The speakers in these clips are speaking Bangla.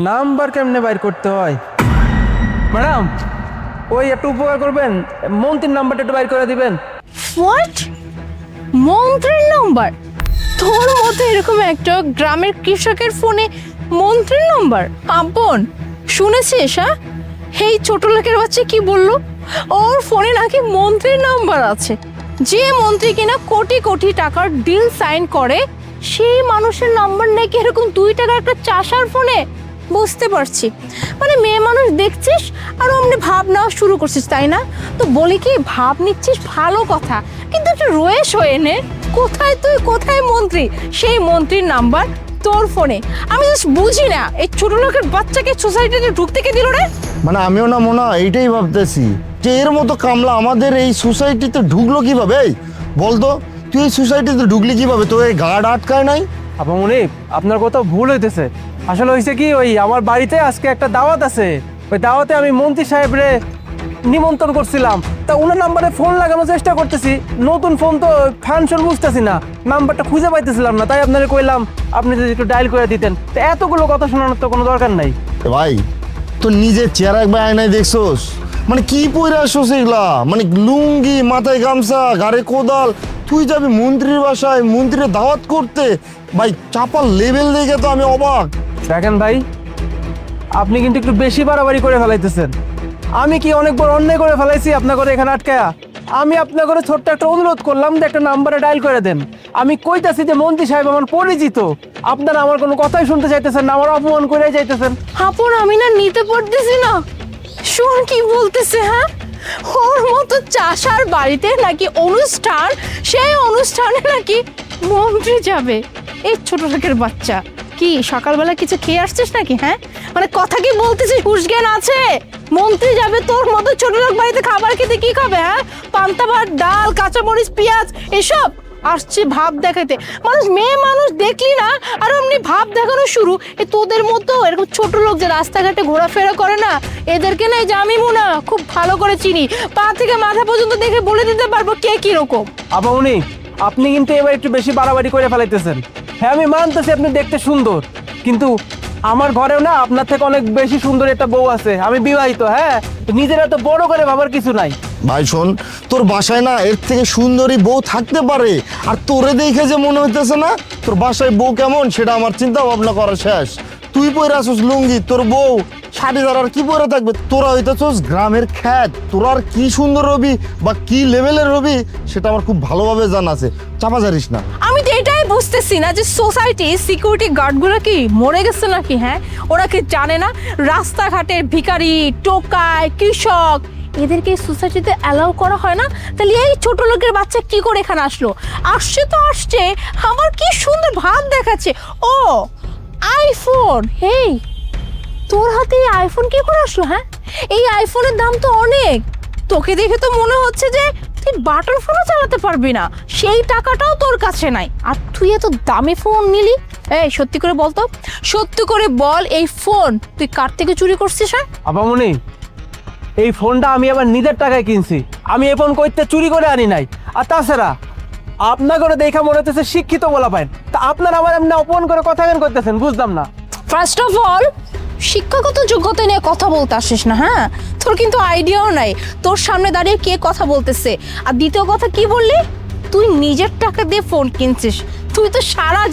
নাম্বার কেমনে বাইর করতে হয় ম্যাডাম? ওই একটু উপকার করবেন, মন্ত্রীর নাম্বারটা একটু বাইর করে দিবেন। হোয়াট? মন্ত্রীর নাম্বার? তোর মতো এরকম একটা গ্রামের কৃষকের ফোনে মন্ত্রীর নাম্বার? আপন শুনেছিস? হ্যাঁ, এই ছোট লোকের বাচ্চা কি বললো? ওর ফোনে নাকি মন্ত্রীর নাম্বার আছে। যে মন্ত্রী কিনা কোটি কোটি টাকার ডিল সাইন করে, সেই মানুষের নাম্বার নাকি এরকম 2 টাকার একটা চাষার ফোনে। বুঝতে পারছি, মানে মেয়ে মানুষ দেখছিস আর অমনি ভাব নেওয়া শুরু করছিস, তাই না? তো বলি কি, ভাব নিচ্ছিস ভালো কথা, কিন্তু একটু রয়েস হয়ে নে। কোথায় তুই, কোথায় মন্ত্রী? সেই মন্ত্রীর নাম্বার তোর ফোনে। আমি জাস্ট বুঝি না, এই ছোট লোকের বাচ্চাকে সোসাইটিতে ঢুকতে কে দিল রে? মানে আমিও না মোনা এইটাই ভাবতেছি যে এর মতো কামলা আমাদের এই সোসাইটিতে ঢুকলো কিভাবে? এই বলতো, তুই এই সোসাইটিতে ঢুকলি কিভাবে? তো এই গার্ড আটকায় নাই? আপা মনি, আপনার কোথাও ভুল হইতেছে। আসলে হয়েছে কি, ওই আমার বাড়িতে আজকে একটা দাওয়াত আছে, ওই দাওয়াতে আমি মন্ত্রী সাহেবরে নিমন্ত্রণ করছিলাম। তা ওনার নাম্বারে ফোন লাগানোর চেষ্টা করতেছি, নতুন ফোন তো ফাংশন বুঝতেছি না, নাম্বারটা খুঁজে পাইতেছিলাম না, তাই আপনাকে কইলাম আপনি যদি একটু ডায়াল করে দিতেন। তো এতগুলো কথা শোনানোর তো কোনো দরকার নাই। এ ভাই, তো নিজের চেহারা একবার আয়নায় দেখছোস? মানে কি পরে আসছোস এগুলা? মানে লুঙ্গি, মাথায় গামছা, ঘাড়ে কোদাল, তুই যাবি মন্ত্রীর বাসায় মন্ত্রীর দাওয়াত করতে? ভাই চাপার লেভেল দেখে তো আমি অবাক। দেখেন ভাই, আপনি কিন্তু একটু বেশি বাড়াবাড়ি করে ফেলাইতেছেন। আমি কি অনেক বড় অন্যায় করে ফেলাইছি আপনার করে এখানে আটকায়া? আমি আপনার করে ছোট্ট একটা অনুরোধ করলাম যে একটা নাম্বারে ডায়াল করে দেন। আমি কইতাছি যে মন্ত্রী সাহেব আমার পরিচিত, আপনারা আমার কোনো কথাই শুনতে চাইতেছেন না, আমার অপমান করে যাইতেছেন। আপন আমি না নিতে পারতেছি না। শোন কি বলতেছে। হ্যাঁ, ওর মতো চাষার বাড়িতে নাকি অনুষ্ঠান, সেই অনুষ্ঠানে নাকি মন্ত্রী যাবে। এই ছোট লোকের বাচ্চা, কি সকালবেলা কিছু খেয়ে আসছিস নাকি? হ্যাঁ, মানে কথা কি বলতেছিস, হুঁশ জ্ঞান আছে? মন্ত্রী যাবে তোর মতো ছোট লোক বাড়িতে, খাবার খেতে কি খাবে? হ্যাঁ, পান্তা ভাত, ডাল, কাঁচামরিচ, পেঁয়াজ এসব আসছে ভাব দেখাতে। মানুষ, মেয়ে মানুষ দেখলি না আর অমনি ভাব দেখানো শুরু। এ তোদের মতো এরকম ছোট লোক যে রাস্তাঘাটে ঘোরাফেরা করে না, এদেরকে না আমি মুনা খুব ভালো করে চিনি। পা থেকে মাথা পর্যন্ত দেখে বলে দিতে পারবো কে কি রকম। আপা উনি, আপনি কিন্তু এবার একটু বেশি বাড়াবাড়ি করে ফেলাইতেছেন। হ্যাঁ আমি মানতেছি আপনি দেখতে সুন্দর, কিন্তু আমার ঘরেও না আপনার থেকে অনেক বেশি সুন্দর একটা বউ আছে, আমি বিবাহিত। হ্যাঁ, নিজের এত বড় করে ভাবার কিছু নাই। ভাই শোন, তোর বাসায় না এর থেকে সুন্দরী বউ থাকতে পারে, আর তোরে দেখে যে মনে হইতেছে না তোর বাসায় বউ কেমন সেটা আমার চিন্তা ভাবনা করা শেষ। তুই পরে আসছিস লুঙ্গি, তোর বউ শাড়ি আর কি পরে থাকবে? তোরা হইতেছিস গ্রামের খ্যাত, তোরা আর কি সুন্দর রবি বা কি লেভেলের রবি সেটা আমার খুব ভালোভাবে জানা আছে, চাপা জানিস না। আমি তো এটাই বুঝতেছি না যে সোসাইটি সিকিউরিটি গার্ডগুলো কি মরে গেছে নাকি? হ্যাঁ, ওরা কি জানে না রাস্তাঘাটের ভিখারি, টোকাই, কৃষক এদেরকে সোসাইটিতে অ্যালাউ করা হয় না? তাহলে এই ছোট লোকের বাচ্চা কি করে এখানে আসলো? আসছে তো আসছে, আমার কি সুন্দর ভাব দেখাচ্ছে। ও আইফোন! হেই, তোর হাতে এই আইফোন কি করে আসলো? হ্যাঁ, এই আইফোনের দাম তো অনেক। তোকে দেখে তো মনে হচ্ছে যে তুই বাটন ফোনও চালাতে পারবি না, সেই টাকাটাও তোর কাছে নাই, আর তুই এত দামি ফোন নিলি। এই সত্যি করে বল তো, সত্যি করে বল, এই ফোন তুই কার থেকে চুরি করছিস? হ্যাঁ আপা মনি, এই ফোনটা আমি আবার নিজের টাকায় কিনছি, আমি এই ফোন কইতে চুরি করে আনি নাই। আর তাছাড়া আপনার করে দেখা মনে হচ্ছে শিক্ষিত বলা পায়, তা আপনার আমার এমনি অপমান করে কথা কেন করতেছেন বুঝলাম না। ফার্স্ট অফ অল, শিক্ষাগত যোগ্যতা নিয়ে কথা বলতে আসিস না। হ্যাঁ, তোর কিন্তু আইডিয়াও নাই তোর সামনে দাঁড়িয়ে কে কথা বলতেছে। আর দ্বিতীয় কথা কি বললি, তুই নিজের টাকা দিয়ে ফোন কিনছিস। তুই তো সারা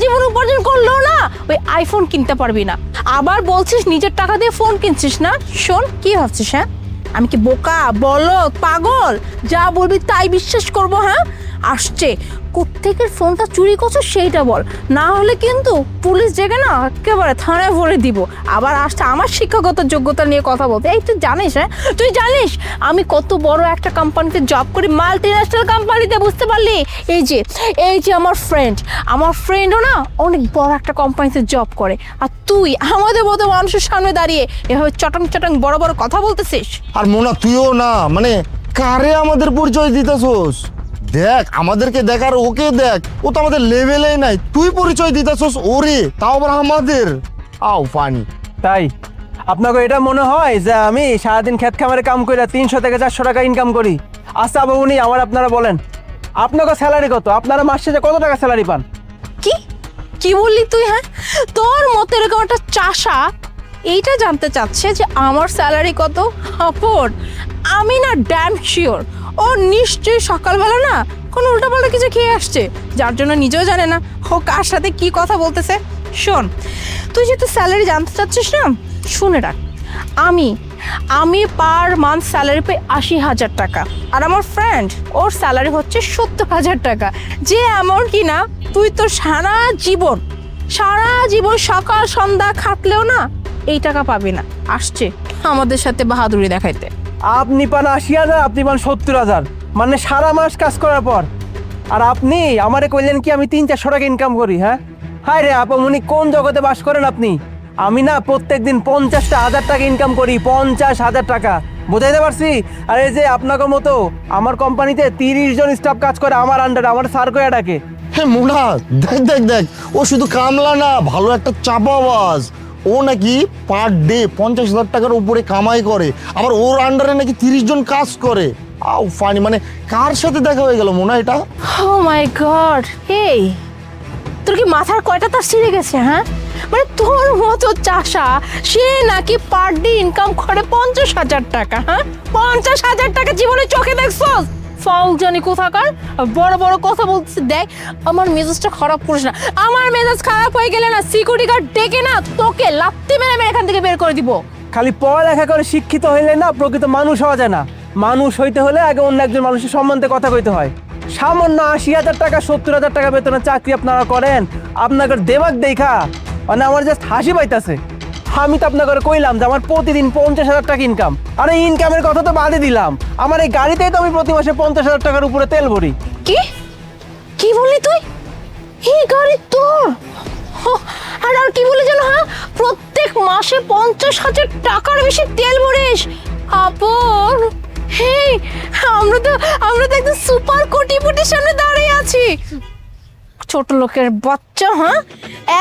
জীবন উপার্জন করলেও না ওই আইফোন কিনতে পারবি না, আবার বলছিস নিজের টাকা দিয়ে ফোন কিনছিস না। শোন, কি ভাবছিস? হ্যাঁ, আমি কি বোকা, বলদ, পাগল? যা বলবি তাই বিশ্বাস করবো? হ্যাঁ, আসছে কোত্থেকে ফোনটা চুরি করছো সেইটা বল, না হলে কিন্তু পুলিশ জেগে না একেবারে থানায় ভরে দিব। আবার আসছে আমার শিক্ষাগত যোগ্যতা নিয়ে কথা বলতে। এই তুই জানিস, হ্যাঁ তুই জানিস আমি কত বড় একটা কোম্পানিতে জব করি, মাল্টি ন্যাশনাল কোম্পানিতে, বুঝতে পারলি? এই যে আমার ফ্রেন্ডও না অনেক বড় একটা কোম্পানিতে জব করে, আর তুই আমাদের মতো মানুষের সামনে দাঁড়িয়ে এভাবে চটাং বড় বড় কথা বলতেছিস। আর মোনা তুইও না, মানে কারে আমাদের পরিচয় দিতেছোস? দেখ আমাদেরকে দেখ আর ওকে দেখ, ও তো আমাদের লেভেলেই নাই, তুই পরিচয় দিতেছোস ওরে, তাও আবার আমাদের। আও ফানি। তাই আপনাকে এটা মনে হয় যে আমি সারাদিন ক্ষেত খামারে কাম করে 300 থেকে 400 টাকা ইনকাম করি? আচ্ছা বাবু উনি আমার, আপনারা বলেন আপনাকে স্যালারি কত? আপনারা মাস শেষে কত টাকা স্যালারি পান? কি কি বললি তুই? হ্যাঁ, তোর মতো এরকম একটা চাষা এইটা জানতে চাচ্ছে যে আমার স্যালারি কত? আপন আমি না ড্যাম শিওর ও নিশ্চয়ই সকালবেলা না কোনো উল্টাপাল্টা কিছু খেয়ে আসছে, যার জন্য নিজেও জানে না ও কার সাথে কি কথা বলতেছে। শোন, তুই যেহেতু স্যালারি জানতে চাচ্ছিস না, শুনে রাখ, আমি পার মান্থ স্যালারি পাই 80,000 টাকা, আর আমার ফ্রেন্ড ওর স্যালারি হচ্ছে 70,000 টাকা। যে অ্যামাউন্ট কি না তুই তো সারা জীবন সকাল সন্ধ্যা খাটলেও না এই টাকা পাবি না। আসছে আমাদের সাথে বাহাদুরি দেখাইতে। আপনি পান 80,000, আপনি পান 70,000, মানে সারা মাস কাজ করার পর। আর আপনি আমারে কইলেন কি আমি 300-400 টাকা ইনকাম করি? হ্যাঁ হায় রে আপনি কোন জগতে বাস করেন আপনি? আমি না প্রত্যেকদিন 50,000 টাকা ইনকাম করি, 50,000 টাকা, বোঝাইতে পারছি? আর এই যে আপনাকে মতো আমার কোম্পানিতে 30 জন স্টাফ কাজ করে আমার আন্ডারে, আমার স্যার কয়া ডাকে। হ্যাঁ মোনা, দেখ দেখ দেখ, ও শুধু কামলা না, ভালো একটা চাপাবাজ। ও নাকি পার ডে 50,000 টাকার উপরে কামাই করে, আবার ওর আন্ডারে নাকি 30 জন কাজ করে। আও ফানি, মানে কার সাথে দেখা হয়ে গেল মোনা এটা? ও মাই গড, এই তোর কি মাথার কয়টা তার ছিঁড়ে গেছে? হ্যাঁ, মানে তোর মতো চাষা সে নাকি পার ডে ইনকাম করে 50,000 টাকা। হ্যাঁ, 50,000 টাকা জীবনে চোখে দেখছস? ফাউল জানি কোথাকার, বড় বড় কথা বলছিস। দেখ, আমার মেজাজটা খারাপ করিস না। আমার মেজাজ খারাপ হয়ে গেলে না সিকিউরিটি গার্ড ডেকে না তোকে লাত্তি মেরে আমি এখান থেকে বের করে দিব। খালি পড়ালেখা করে শিক্ষিত হইলে না প্রকৃত মানুষ হওয়া যায় না। মানুষ হইতে হলে আগে অন্য একজন মানুষের সম্বন্ধে কথা কইতে হয়। সামান্য 80,000 টাকা 70,000 টাকা বেতনের চাকরি আপনারা করেন, আপনাদের দেমাগ দেখা মানে আমার জাস্ট হাসি পাইতাছে। আমি তো আপনাকে কইলাম যে আমার প্রতিদিন 50,000 টাকা ইনকাম। আর এই ইনকামের কথা তো বাদে দিলাম, আমার এই গাড়িতেই তো আমি প্রতি মাসে 50,000 টাকার উপরে তেল ভরি। কি কি বললি তুই? এই গাড়ি তোর? আর কি বলি জানো? হ্যাঁ, প্রত্যেক মাসে 50,000 টাকার বেশি তেল ভরিস? আপন হেই, আমরা তো একদম সুপার কোটিপতির সামনে দাঁড়িয়ে আছি। ছোট লোকের বাচ্চা, হ্যাঁ,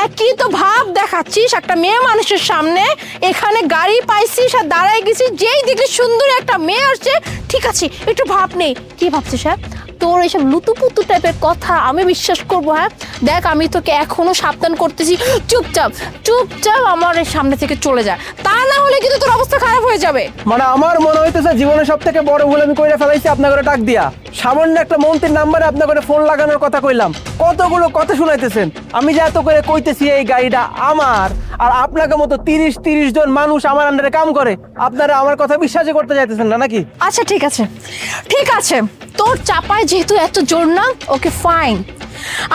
একই তো ভাব দেখাচ্ছিস একটা মেয়ে মানুষের সামনে। এখানে গাড়ি পাইছিস আর দাঁড়ায় গেছিস, যেই দেখলি সুন্দর একটা মেয়ে আসছে, ঠিক আছে একটু ভাব নেই। কি ভাবছিস? হ্যাঁ, তোর এইসব লুতুপুতু টাইপের কথা আমি বিশ্বাস করবো? হ্যাঁ, দেখ আমি তোকে এখনো সাবধান করতেছি, চুপচাপ আমার এই সামনে থেকে চলে যা, তা না হলে কিন্তু তোর অবস্থা খারাপ হয়ে যাবে। মানে আমার মনে হইতেছে জীবনের সব থেকে বড় ভুল আমি কইরা ফেলাইছি আপনাকে ডাক দিয়া। সামান্য একটা মন্ত্রীর নাম্বারে আপনাকে ফোন লাগানোর কথা কইলাম, কতগুলো কথা শুনাইতেছেন। আমি যে এত করে কইতেছি এই গাড়িটা আমার, আর আপনাকে মতো 30 জন মানুষ আমার আন্ডারে কাম করে, আপনারা আমার কথা বিশ্বাসই করতে চাইতেছেন না নাকি? আচ্ছা ঠিক আছে, তোর চাপায় যেহেতু এত জোর না, ওকে ফাইন,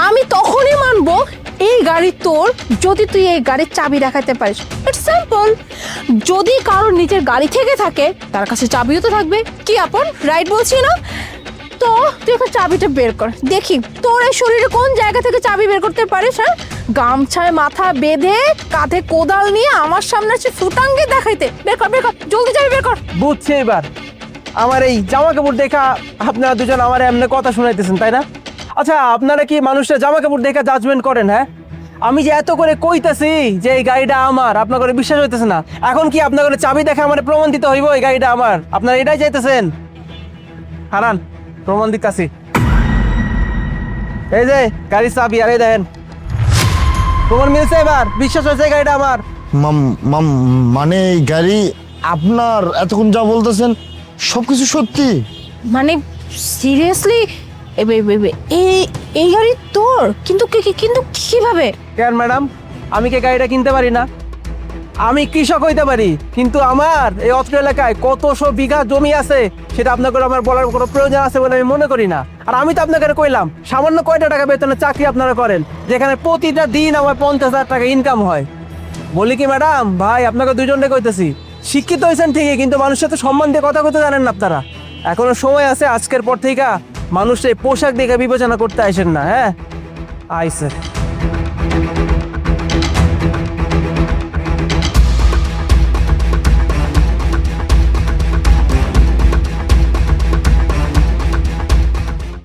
আমি তখনই মানবো এই গাড়ি তোর যদি তুই এই গাড়ির চাবি দেখাতে পারিস। It's simple. যদি কারোর নিজের গাড়ি থেকে থাকে তার কাছে চাবিও তো থাকবে। কি আপন রাইট বলছি না? তো তুই এখন চাবিটা বের কর, দেখি তোর এই শরীরে কোন জায়গা থেকে চাবি বের করতে পারিস। হ্যাঁ, গামছায় মাথা বেঁধে কাঁধে কোদাল নিয়ে আমার সামনে আছে ফুটাঙ্গে দেখাইতে। বের কর জলদি চাবি বের কর। বুঝছি এবার, আমার এই জামা কাপড় দেখা আপনারা দুজন আমার এমনি কথা শুনাইতেছেন তাই না? আচ্ছা, আপনারা কি মানুষের জামা কাপড় দেখা জাজমেন্ট করেন? হ্যাঁ, আমি যে এত করে কইতাছি যে এই গাড়িটা আমার, আপনার করে বিশ্বাস হইতেছে না। এখন কি আপনার করে চাবি দেখা আমার প্রমাণ দিতে হইব এই গাড়িটা আমার? আপনারা এটাই চাইতেছেন? হারান, প্রমাণ দিতাছি। এই যে গাড়ির চাবি, আর এই দেখেন প্রমাণ মিলছে। এবার বিশ্বাস হয়েছে এই গাড়িটা আমার? মানে এই গাড়ি আপনার? এতক্ষণ যা বলতেছেন সবকিছু সত্যি? মানে সিরিয়াসলি এই গাড়ি তোর? কিন্তু কিভাবে? কেন ম্যাডাম, আমি কি গাড়িটা কিনতে পারি না? আমি কৃষক হইতে পারি, কিন্তু আমার এই অত্র এলাকায় কতশো বিঘা জমি আছে সেটা আপনাকে আমার বলার কোনো প্রয়োজন আছে বলে আমি মনে করি না। আর আমি তো আপনাকে কইলাম সামান্য কয়টা টাকা বেতনের চাকরি আপনারা করেন, যেখানে প্রতিটা দিন আমার 50,000 টাকা ইনকাম হয়। বলি কি ম্যাডাম, ভাই আপনাকে দুজনকে কইতেছি, শিক্ষিত হয়েছেন ঠিকই, কিন্তু মানুষের সাথে সম্মান দিয়ে কথা কইতে জানেন না আপনারা। এখনো সময় আছে, আজকের পর থেকে মানুষের পোশাক দেখে বিবেচনা করতে আসেন না। হ্যাঁ, আইসে।